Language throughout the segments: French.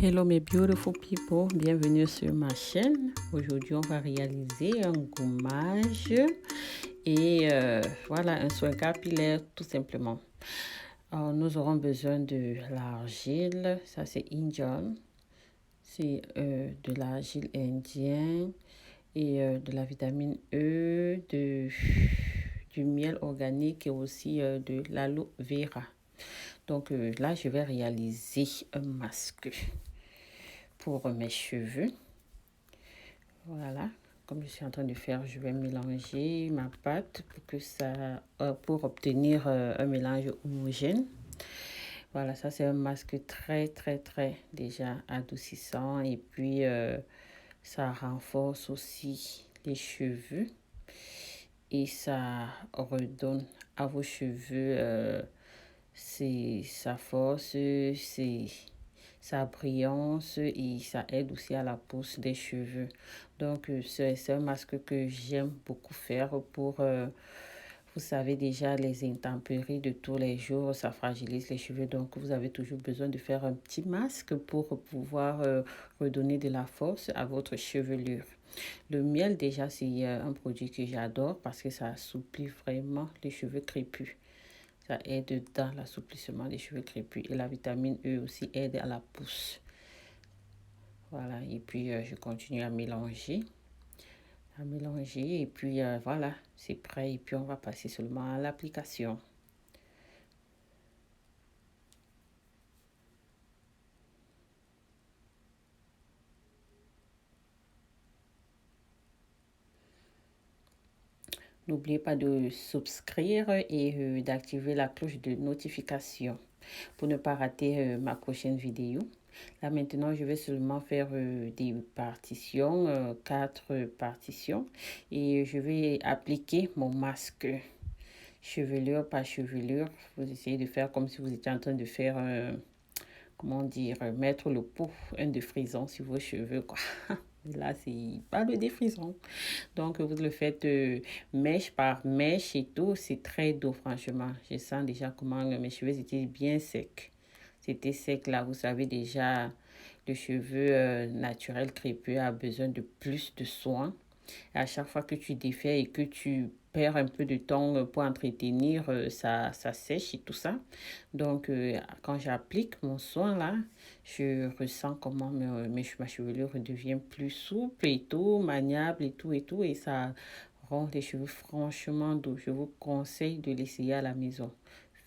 Hello mes beautiful people, bienvenue sur ma chaîne. Aujourd'hui on va réaliser un gommage et voilà un soin capillaire tout simplement. Alors, nous aurons besoin de l'argile, ça c'est Indian, c'est de l'argile indienne et de la vitamine E, du miel organique et aussi de l'aloe vera. Donc là je vais réaliser un masque pour mes cheveux. Voilà, comme je suis en train de faire, je vais mélanger ma pâte pour obtenir un mélange homogène. Voilà, ça c'est un masque très déjà adoucissant et puis ça renforce aussi les cheveux et ça redonne à vos cheveux sa force, sa brillance et ça aide aussi à la pousse des cheveux. Donc c'est un masque que j'aime beaucoup faire pour, vous savez déjà, les intempéries de tous les jours, ça fragilise les cheveux. Donc vous avez toujours besoin de faire un petit masque pour pouvoir redonner de la force à votre chevelure. Le miel déjà c'est un produit que j'adore parce que ça assouplit vraiment les cheveux crépus. Ça aide dans l'assouplissement des cheveux crépus. Et la vitamine E aussi aide à la pousse. Voilà, et puis je continue à mélanger. Et puis voilà, c'est prêt. Et puis on va passer seulement à l'application. N'oubliez pas de souscrire et d'activer la cloche de notification pour ne pas rater ma prochaine vidéo. Là maintenant, je vais seulement faire des partitions, 4 partitions. Et je vais appliquer mon masque chevelure par chevelure. Vous essayez de faire comme si vous étiez en train de faire, comment dire, mettre le pot, un défrisant sur vos cheveux, quoi. Là, c'est pas le défrisant. Donc, vous le faites mèche par mèche et tout. C'est très doux, franchement. Je sens déjà comment mes cheveux étaient bien secs. C'était sec, là. Vous savez déjà, le cheveu naturel crépus a besoin de plus de soins. Et à chaque fois que tu défais et que tu perds un peu de temps pour entretenir, ça sèche et tout ça. Donc, quand j'applique mon soin là, je ressens comment ma chevelure devient plus souple et tout, maniable et tout. Et ça rend les cheveux franchement doux. Je vous conseille de l'essayer à la maison.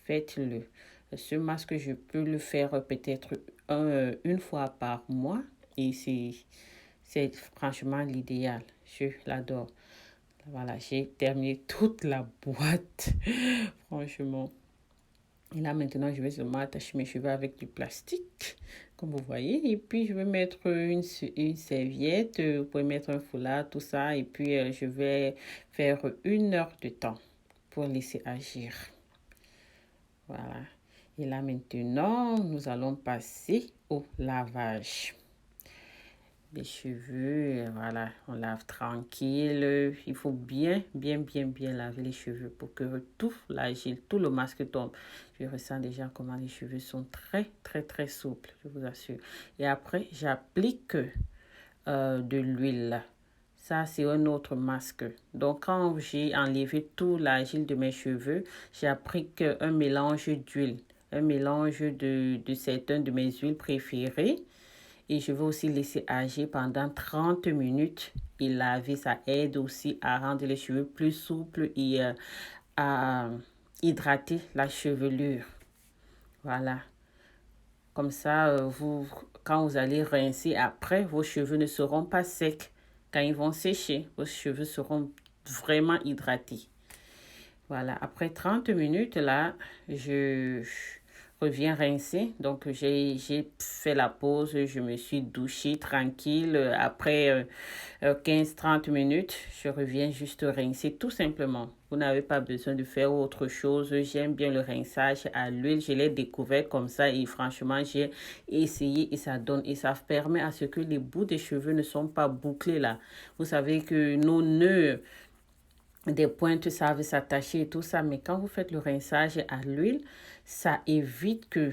Faites-le. Ce masque, je peux le faire peut-être une fois par mois et c'est franchement l'idéal. Je l'adore. Voilà, j'ai terminé toute la boîte. Franchement. Et là, maintenant, je vais seulement attacher mes cheveux avec du plastique, comme vous voyez. Et puis, je vais mettre une serviette. Vous pouvez mettre un foulard, tout ça. Et puis, je vais faire 1 heure de temps pour laisser agir. Voilà. Et là, maintenant, nous allons passer au lavage. Les cheveux, voilà, on lave tranquille. Il faut bien laver les cheveux pour que tout l'agile, tout le masque tombe. Je ressens déjà comment les cheveux sont très souples, je vous assure. Et après, j'applique de l'huile. Ça, c'est un autre masque. Donc, quand j'ai enlevé tout l'agile de mes cheveux, j'applique un mélange d'huile. Un mélange de certaines de mes huiles préférées. Et je vais aussi laisser agir pendant 30 minutes et laver. Ça aide aussi à rendre les cheveux plus souples et à hydrater la chevelure. Voilà. Comme ça, quand vous allez rincer après, vos cheveux ne seront pas secs. Quand ils vont sécher, vos cheveux seront vraiment hydratés. Voilà. Après 30 minutes, là, je reviens rincer. Donc, j'ai fait la pause. Je me suis douchée tranquille. Après 15-30 minutes, je reviens juste rincer tout simplement. Vous n'avez pas besoin de faire autre chose. J'aime bien le rinçage à l'huile. Je l'ai découvert comme ça et franchement, j'ai essayé et ça donne. Et ça permet à ce que les bouts des cheveux ne sont pas bouclés là. Vous savez que nos nœuds des pointes savent s'attacher et tout ça, mais quand vous faites le rinçage à l'huile, ça évite que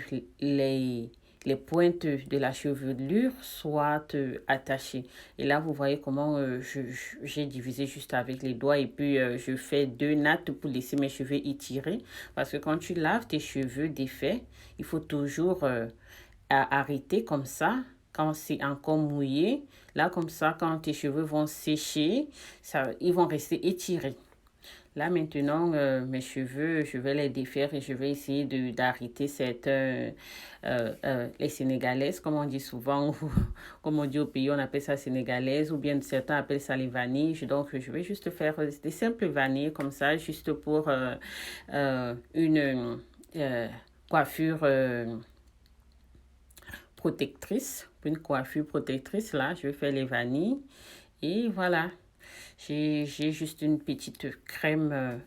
les pointes de la chevelure soient attachées. Et là, vous voyez comment j'ai divisé juste avec les doigts et puis je fais 2 nattes pour laisser mes cheveux étirés. Parce que quand tu laves tes cheveux défaits, il faut toujours arrêter comme ça. Quand c'est encore mouillé, là comme ça, quand tes cheveux vont sécher, ils vont rester étirés. Là, maintenant, mes cheveux, je vais les défaire et je vais essayer d'arrêter cette... les sénégalaises, comme on dit souvent, ou comme on dit au pays, on appelle ça sénégalaise, ou bien certains appellent ça les vanilles. Donc, je vais juste faire des simples vanilles comme ça, juste pour une coiffure protectrice. Pour une coiffure protectrice, là, je vais faire les vanilles. Et voilà. J'ai juste une petite crème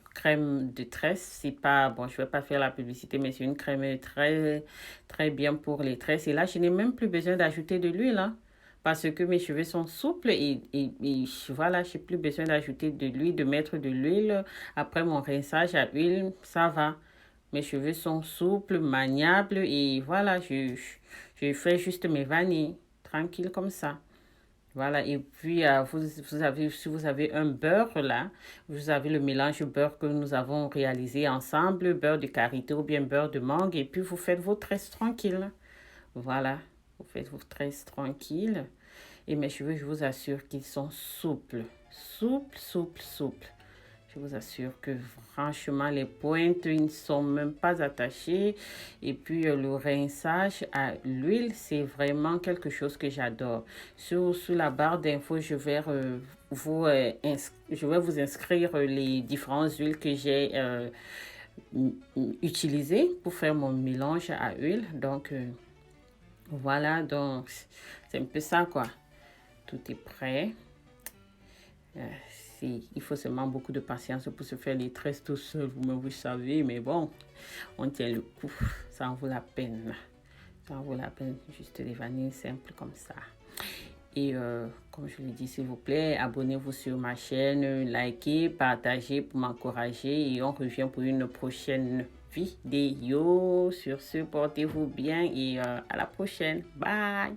de tresse. C'est pas, bon, je vais pas faire la publicité, mais c'est une crème très bien pour les tresses. Et là, je n'ai même plus besoin d'ajouter de l'huile, hein, parce que mes cheveux sont souples et voilà, j'ai plus besoin d'ajouter de l'huile, de mettre de l'huile. Après mon rinçage à huile, ça va. Mes cheveux sont souples, maniables et voilà, je fais juste mes vanilles, tranquille comme ça. Voilà, et puis si vous avez un beurre là, vous avez le mélange beurre que nous avons réalisé ensemble, beurre de karité ou bien beurre de mangue, et puis vous faites vos tresses tranquilles. Voilà, vous faites vos tresses tranquilles. Et mes cheveux, je vous assure qu'ils sont souples, souples. Je vous assure que franchement, les pointes, ils ne sont même pas attachées. Et puis, le rinçage à l'huile, c'est vraiment quelque chose que j'adore. Sur la barre d'infos, je vais vous inscrire les différentes huiles que j'ai utilisées pour faire mon mélange à huile. Donc, voilà, donc c'est un peu ça, quoi. Tout est prêt. Il faut seulement beaucoup de patience pour se faire les tresses tout seul, vous-même vous savez, mais bon, on tient le coup, ça en vaut la peine. Ça en vaut la peine, juste des vanilles simples comme ça. Et comme je l'ai dit, s'il vous plaît, abonnez-vous sur ma chaîne, likez, partagez pour m'encourager et on revient pour une prochaine vidéo. Sur ce, portez-vous bien et à la prochaine. Bye!